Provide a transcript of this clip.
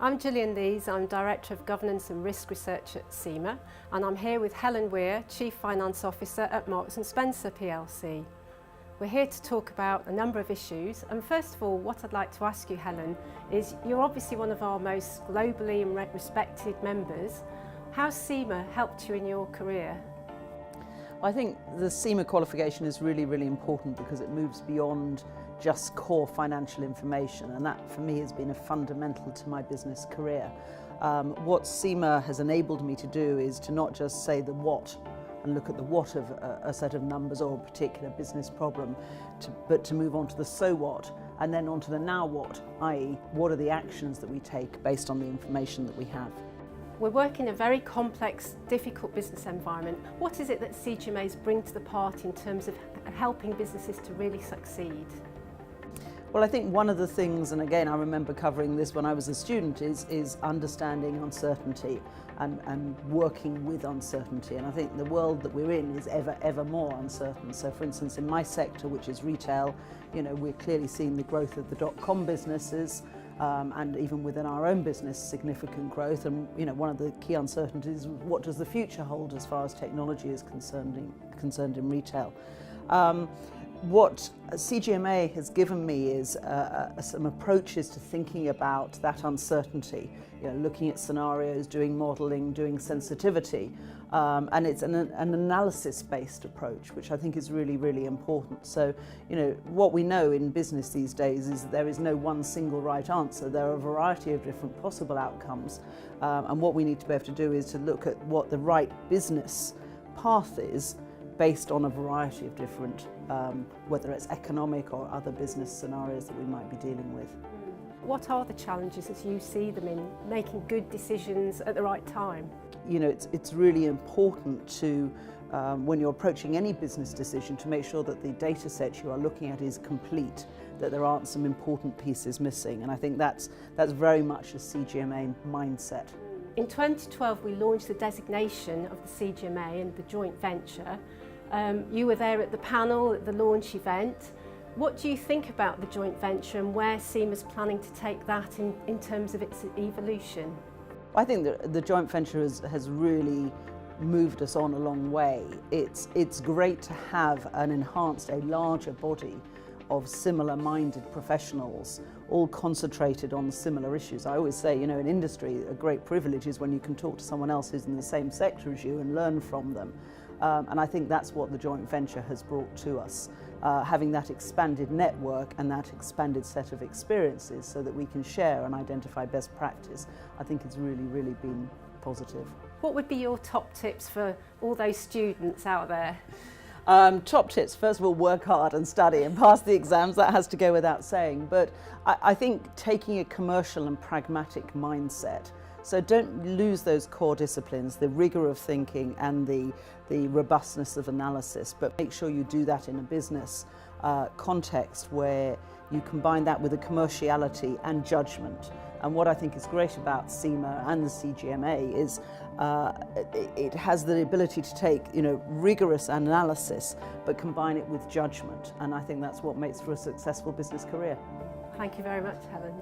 I'm Gillian Lees, I'm Director of Governance and Risk Research at CIMA, and I'm here with Helen Weir, Chief Finance Officer at Marks & Spencer plc. We're here to talk about a number of issues, and first of all, what I'd like to ask you, Helen, is you're obviously one of our most globally and respected members. How's CIMA helped you in your career? I think the CIMA qualification is really important because it moves beyond just core financial information, and that for me has been a fundamental to my business career. What CIMA has enabled me to do is to not just say the what and look at the what of a set of numbers or a particular business problem, but to move on to the so what and then on to the now what, i.e. what are the actions that we take based on the information that we have. We're working in a very complex, difficult business environment. What is it that CGMAs bring to the party in terms of helping businesses to really succeed? Well, I think one of the things, and again I remember covering this when I was a student, is understanding uncertainty and working with uncertainty. And I think the world that we're in is ever more uncertain. So for instance, in my sector, which is retail, we're clearly seeing the growth of the dot-com businesses, and even within our own business, significant growth. And one of the key uncertainties is what does the future hold as far as technology is concerned in retail. What CGMA has given me is some approaches to thinking about that uncertainty, looking at scenarios, doing modelling, doing sensitivity, and it's an analysis-based approach, which I think is really important. So, what we know in business these days is that there is no one single right answer. There are a variety of different possible outcomes, and what we need to be able to do is to look at what the right business path is, based on a variety of different, whether it's economic or other business scenarios that we might be dealing with. What are the challenges as you see them in making good decisions at the right time? It's really important to, when you're approaching any business decision, to make sure that the data set you are looking at is complete, that there aren't some important pieces missing. And I think that's very much a CGMA mindset. In 2012, we launched the designation of the CGMA and the joint venture. You were there at the panel at the launch event. What do you think about the joint venture and where CIMA's planning to take that in terms of its evolution? I think that the joint venture has really moved us on a long way. It's great to have a larger body of similar-minded professionals, all concentrated on similar issues. I always say, in industry, a great privilege is when you can talk to someone else who's in the same sector as you and learn from them. And I think that's what the joint venture has brought to us, having that expanded network and that expanded set of experiences so that we can share and identify best practice. I think it's really been positive. What would be your top tips for all those students out there? Top tips, first of all, work hard and study and pass the exams. That has to go without saying. But I think taking a commercial and pragmatic mindset. So don't lose those core disciplines, the rigour of thinking and the robustness of analysis, but make sure you do that in a business context where you combine that with a commerciality and judgment. And what I think is great about CIMA and the CGMA is it has the ability to take rigorous analysis but combine it with judgment, and I think that's what makes for a successful business career. Thank you very much, Helen.